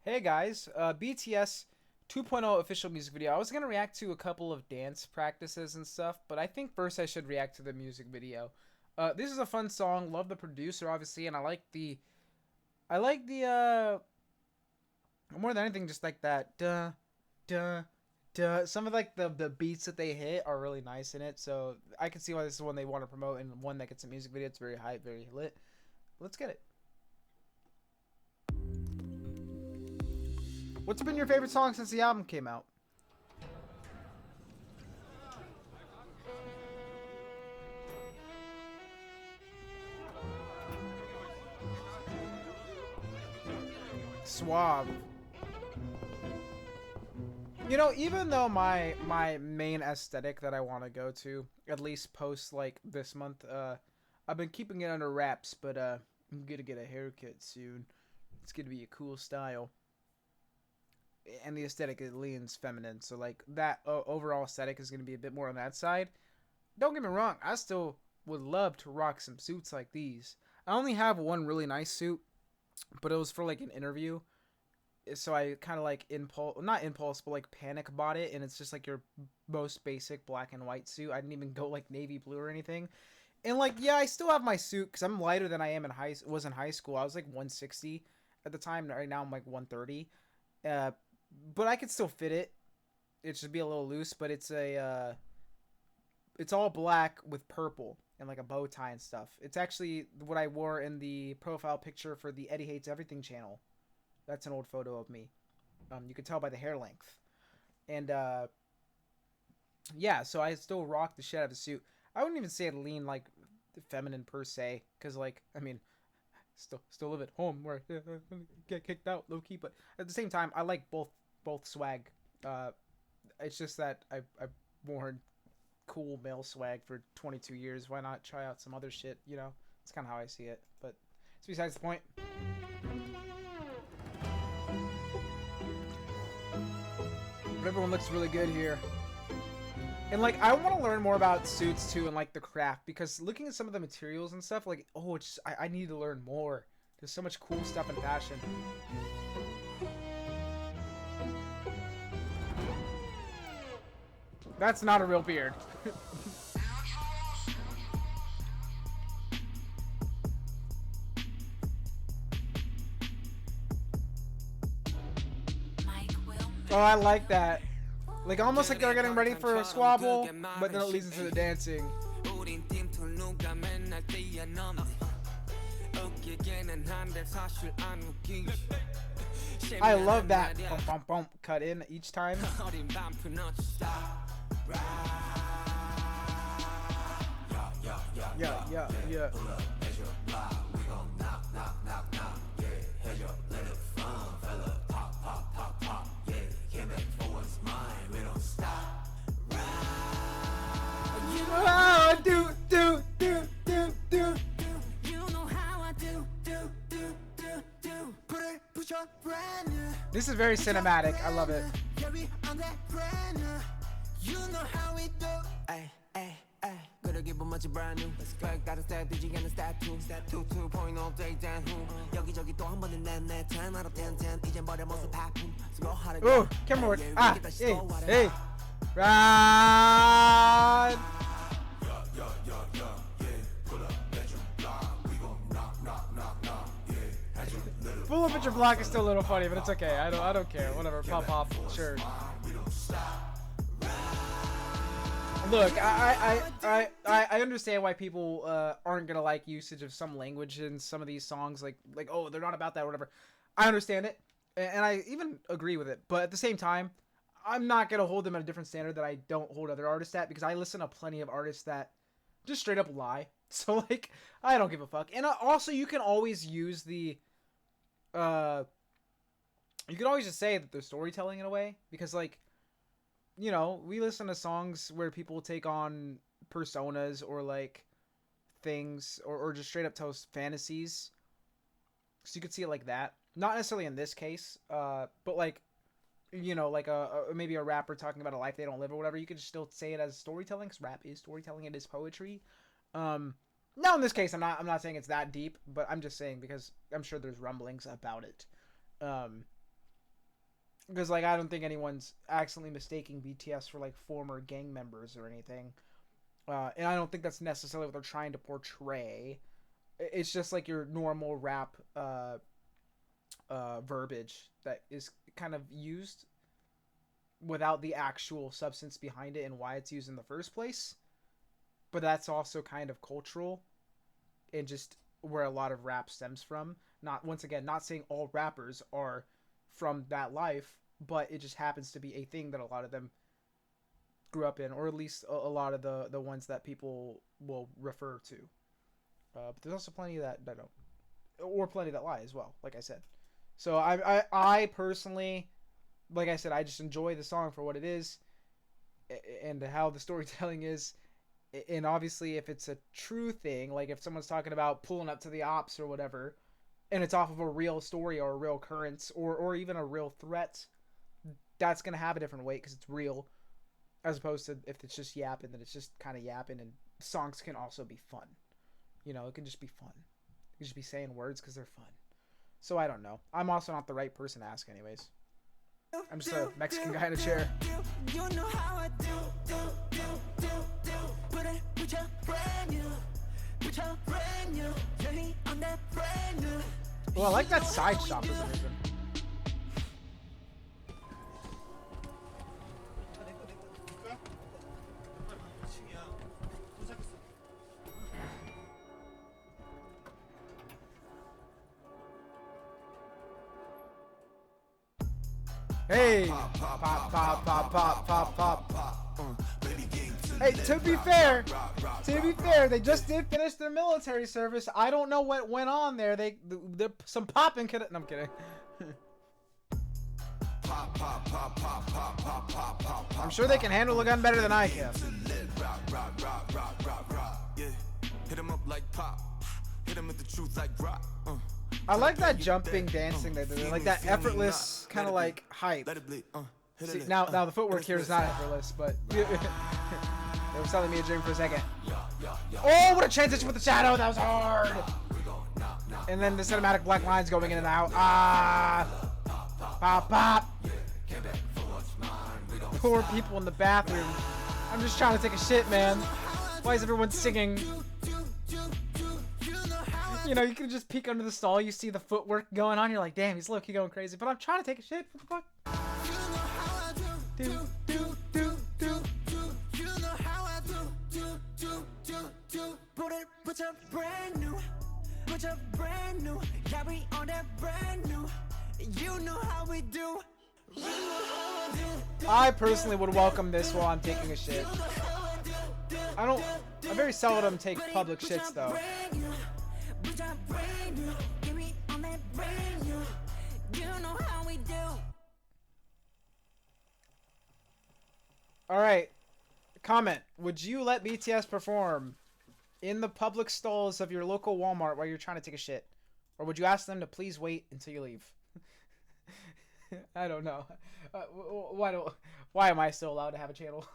Hey guys, BTS 2.0 official music video. I was gonna react to a couple of dance practices and stuff, but I think first I should react to the music video. This is a fun song. Love the producer, obviously, and I like the more than anything, just like that duh duh. Some of like the beats that they hit are really nice in it, so I can see why this is one they want to promote and one that gets a music video. It's very hype, very lit. Let's get it. What's been your favorite song since the album came out? Suave. You know, even though my main aesthetic that I want to go to, at least post like this month, I've been keeping it under wraps, but I'm gonna get a haircut soon. It's gonna be a cool style, and the aesthetic it leans feminine, so like that overall aesthetic is gonna be a bit more on that side. Don't get me wrong, I still would love to rock some suits like these. I only have one really nice suit, but it was for like an interview, so I kind of like not impulse, but like panic bought it, and it's just like your most basic black and white suit. I didn't even go like navy blue or anything. And like, yeah, I still have my suit because I'm lighter than I am in high school. I was like 160 at the time. Right now I'm like 130. Uh, but I could still fit it. It should be a little loose, but it's all black with purple and like a bow tie and stuff. It's actually what I wore in the profile picture for the Eddie Hates Everything channel. That's an old photo of me. You can tell by the hair length. And yeah, so I still rock the shit out of the suit. I wouldn't even say it lean like feminine per se, because like I mean, still live at home where I get kicked out low key, but at the same time I like both swag. Uh, it's just that I've worn cool male swag for 22 years. Why not try out some other shit? You know, it's kind of how I see it. But it's besides the point. But everyone looks really good here. And like I want to learn more about suits too and like the craft, because looking at some of the materials and stuff, like it's I need to learn more. There's so much cool stuff in fashion. That's not a real beard. Oh, I like that. Like almost like they're getting ready for a squabble, but then it leads into the dancing. I love that bump bump bump cut in each time. Yeah. Oh, do. This is very cinematic. I love it. Oh, camera work. Hey. Ride. Full of picture block is still a little funny, but it's okay. I don't care. Whatever. Pop. Sure. Look, I understand why people aren't gonna like usage of some language in some of these songs. Like oh, they're not about that or whatever. I understand it, and I even agree with it. But at the same time, I'm not gonna hold them at a different standard that I don't hold other artists at, because I listen to plenty of artists that just straight up lie. So like, I don't give a fuck. And also, you can always use the you can always just say that they're storytelling in a way, because like, you know, we listen to songs where people take on personas or like things, or just straight up tell fantasies. So you could see it like that. Not necessarily in this case, but like, you know, like maybe a rapper talking about a life they don't live or whatever. You could still say it as storytelling, because rap is storytelling. It is poetry. Now in this case, I'm not saying it's that deep, but I'm just saying because I'm sure there's rumblings about it. Because like I don't think anyone's accidentally mistaking BTS for like former gang members or anything, and I don't think that's necessarily what they're trying to portray. It's just like your normal rap verbiage that is kind of used without the actual substance behind it and why it's used in the first place. But that's also kind of cultural and just where a lot of rap stems from. Not once again, not saying all rappers are from that life, but it just happens to be a thing that a lot of them grew up in, or at least a lot of the ones that people will refer to. But there's also plenty that don't, or plenty that lie as well. Like I said, so I personally, like I said, I just enjoy the song for what it is, and how the storytelling is. And obviously, if it's a true thing, like if someone's talking about pulling up to the ops or whatever, and it's off of a real story or a real occurrence or even a real threat, that's going to have a different weight because it's real, as opposed to if it's just yapping, then it's just kind of yapping. And songs can also be fun. You know, it can just be fun. You can just be saying words because they're fun. So I don't know. I'm also not the right person to ask anyways. I'm just a Mexican guy in a chair. You know how I do. Put it with your brand new. With your brand new. Journey on that brand new. Well, I like that side shot for some reason. Hey! Pop, pop, pop, pop, pop, pop. Hey, to be fair, they just did finish their military service. I don't know what went on there. Some popping could. No, I'm kidding. I'm sure they can handle a gun better than I can. I like that jumping, dancing they did. Like that effortless kind of like hype. See, now the footwork here is not effortless, but it was telling me a dream for a second. Oh, what a transition with the shadow! That was hard. And then the cinematic black lines going in and out. Ah, pop, pop. Poor people in the bathroom. I'm just trying to take a shit, man. Why is everyone singing? You know, you can just peek under the stall, you see the footwork going on, you're like, damn, he's low-key going crazy, but I'm trying to take a shit, what the fuck? I personally would welcome this while I'm taking a shit. I very seldom take public shits, though. Alright, comment. Would you let BTS perform in the public stalls of your local Walmart while you're trying to take a shit? Or would you ask them to please wait until you leave? I don't know. Why am I still allowed to have a channel?